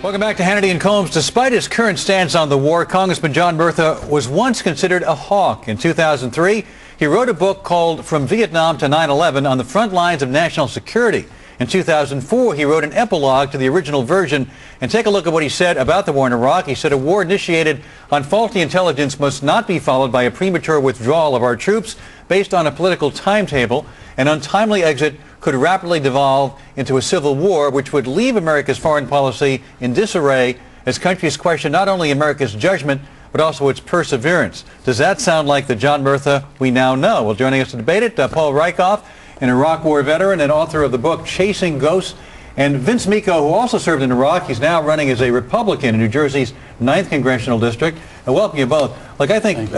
Welcome back to Hannity and Colmes. Despite his current stance on the war, Congressman John Murtha was once considered a hawk. In 2003, he wrote a book called From Vietnam to 9/11 on the front lines of national security. In 2004, he wrote an epilogue to the original version. And take a look at what he said about the war in Iraq. He said a war initiated on faulty intelligence must not be followed by a premature withdrawal of our troops based on a political timetable. An untimely exit could rapidly devolve into a civil war, which would leave America's foreign policy in disarray as countries question not only America's judgment, but also its perseverance. Does that sound like the John Murtha we now know? Well, joining us to debate it, Paul Rieckhoff, an Iraq War veteran and author of the book Chasing Ghosts, and Vince Micco, who also served in Iraq. He's now running as a Republican in New Jersey's 9th Congressional District. I welcome you both. Look, I think,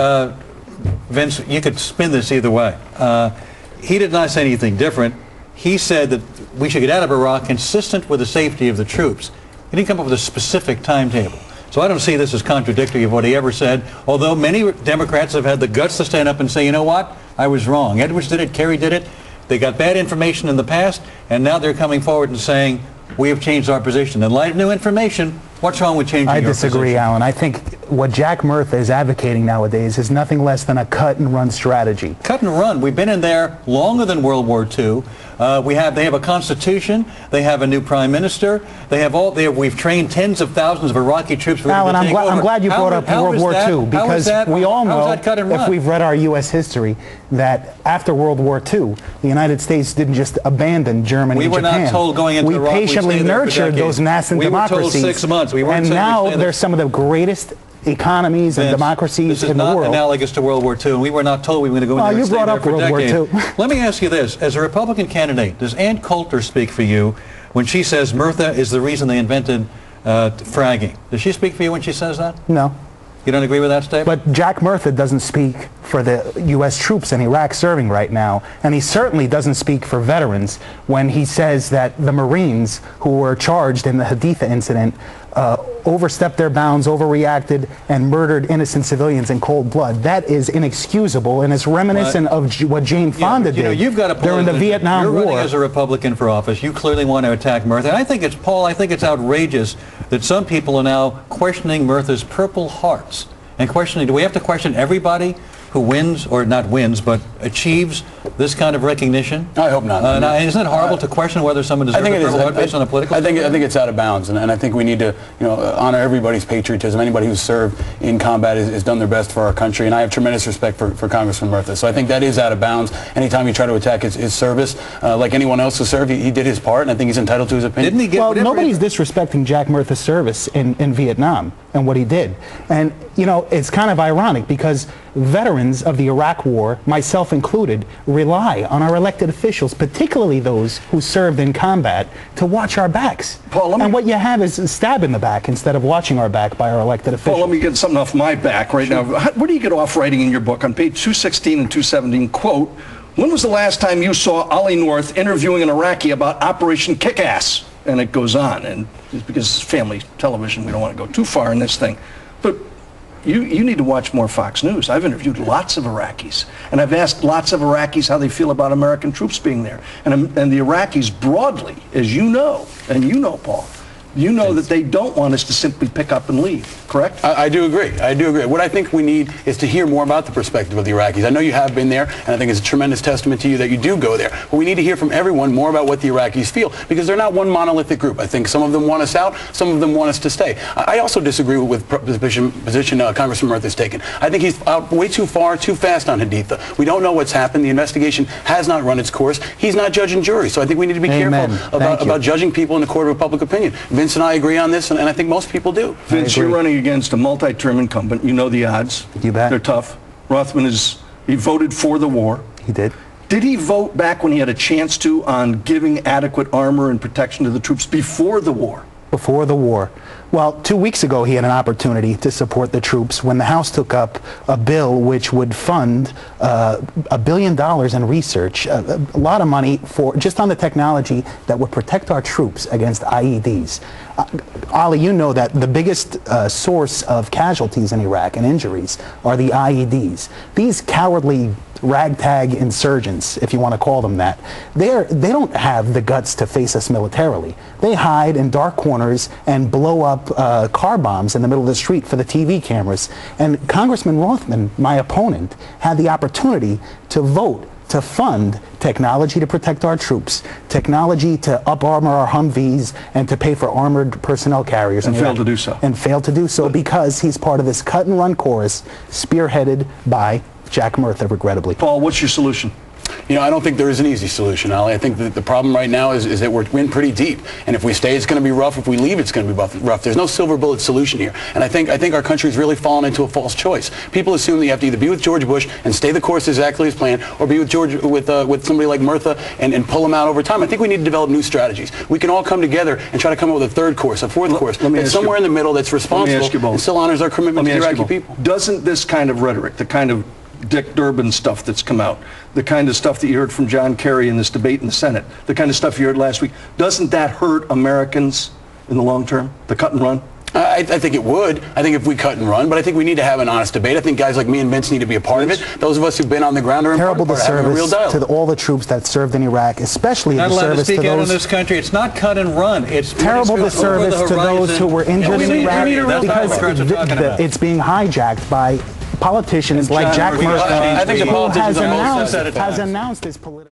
Vince, you could spin this either way. He did not say anything different. He said that we should get out of Iraq consistent with the safety of the troops. He didn't come up with a specific timetable. So I don't see this as contradictory of what he ever said, although many Democrats have had the guts to stand up and say, you know what, I was wrong. Edwards did it, Kerry did it. They got bad information in the past, and now they're coming forward and saying, we have changed our position. In light of new information, what's wrong with changing your position? I disagree, Alan. I think what Jack Murtha is advocating nowadays is nothing less than a cut-and-run strategy. Cut and run. We've been in there longer than World War II. They have a constitution. They have a new prime minister. We've trained tens of thousands of Iraqi troops. Alan, I'm glad you brought up World War II, because we all know, if we've read our U.S. history, that after World War II, the United States didn't just abandon Germany and Japan. We were not told going into Iraq. We patiently nurtured those nascent democracies. We were told 6 months. And now they're some of the greatest economies and democracies in the world. This is not analogous to World War II, and we were not told we were going to go in there and stay there for decades. World War II. Let me ask you this. As a Republican candidate, does Ann Coulter speak for you when she says Murtha is the reason they invented fragging? Does she speak for you when she says that? No. You don't agree with that statement? But Jack Murtha doesn't speak for the U.S. troops in Iraq serving right now, and he certainly doesn't speak for veterans when he says that the Marines who were charged in the Hannity incident overstepped their bounds, overreacted, and murdered innocent civilians in cold blood. That is inexcusable, and it's reminiscent of what Jane Fonda did during the Vietnam War. You're running as a Republican for office. You clearly want to attack Murtha. I think it's outrageous that some people are now questioning Murtha's Purple Hearts and questioning, do we have to question everybody who wins, or not wins, but achieves this kind of recognition? I hope not. Isn't it horrible to question whether someone deserves a Purple Heart based on a political I think it's out of bounds, and I think we need to honor everybody's patriotism. Anybody who's served in combat has done their best for our country, and I have tremendous respect for Congressman Murtha. So I think that is out of bounds. Anytime you try to attack his service, like anyone else who served, he did his part, and I think he's entitled to his opinion. Didn't he get nobody's disrespecting Jack Murtha's service in Vietnam and what he did. And, it's kind of ironic because veterans of the Iraq War, myself included, rely on our elected officials, particularly those who served in combat, to watch our backs. Paul, and what you have is a stab in the back instead of watching our back by our elected officials. Paul, let me get something off my back right now. Where do you get off writing in your book on page 216 and 217, quote, when was the last time you saw Ollie North interviewing an Iraqi about Operation Kick-Ass? And it goes on, and because it's family television, we don't want to go too far in this thing. But you need to watch more Fox News. I've interviewed lots of Iraqis, and I've asked lots of Iraqis how they feel about American troops being there. And the Iraqis broadly, as you know, and you know, Paul, you know that they don't want us to simply pick up and leave, correct? I do agree. I do agree. What I think we need is to hear more about the perspective of the Iraqis. I know you have been there, and I think it's a tremendous testament to you that you do go there. But we need to hear from everyone more about what the Iraqis feel, because they're not one monolithic group. I think some of them want us out, some of them want us to stay. I also disagree with the position Congressman Murtha has taken. I think he's out way too far, too fast on Hannity. We don't know what's happened. The investigation has not run its course. He's not judge and jury. So I think we need to be careful about judging people in the court of public opinion. Vince and I agree on this, and I think most people do. Vince, you're running against a multi-term incumbent. You know the odds. You bet. They're tough. Rothman he voted for the war. He did. Did he vote back when he had a chance to on giving adequate armor and protection to the troops before the war? Before the war. Well, 2 weeks ago he had an opportunity to support the troops when the House took up a bill which would fund $1 billion in research, a lot of money for just on the technology that would protect our troops against IEDs. Ali, you know that the biggest source of casualties in Iraq and injuries are the IEDs. These cowardly ragtag insurgents, if you want to call them that, they don't have the guts to face us militarily. They hide in dark corners and blow up car bombs in the middle of the street for the TV cameras. And Congressman Rothman, my opponent, had the opportunity to vote to fund technology to protect our troops, technology to up-armor our Humvees, and to pay for armored personnel carriers. And failed to do so. And failed to do so because he's part of this cut-and-run chorus spearheaded by Jack Murtha, regrettably. Paul, what's your solution? You know, I don't think there is an easy solution, Ali. I think that the problem right now is that we're in pretty deep. And if we stay, it's going to be rough. If we leave, it's going to be rough. There's no silver bullet solution here. And I think our country's really fallen into a false choice. People assume that you have to either be with George Bush and stay the course exactly as planned, or be with with somebody like Murtha and pull them out over time. I think we need to develop new strategies. We can all come together and try to come up with a third course, a fourth course, that's somewhere in the middle that's responsible and still honors our commitment to the Iraqi people. Doesn't this kind of rhetoric, the kind of Dick Durbin stuff that's come out, the kind of stuff that you heard from John Kerry in this debate in the Senate, the kind of stuff you heard last week, doesn't that hurt Americans in the long term, the cut and run? I think it would. I think if we cut and run, but I think we need to have an honest debate. I think guys like me and Vince need to be a part of it. Those of us who've been on the ground are terrible part of having a real dialogue. To all the troops that served in Iraq, especially not the service to those. Not allowed to speak out in this country. It's not cut and run. It's terrible disservice to those who were injured in Iraq because it's being hijacked by politicians like Jack Murtha, I think the who politicians has announced his political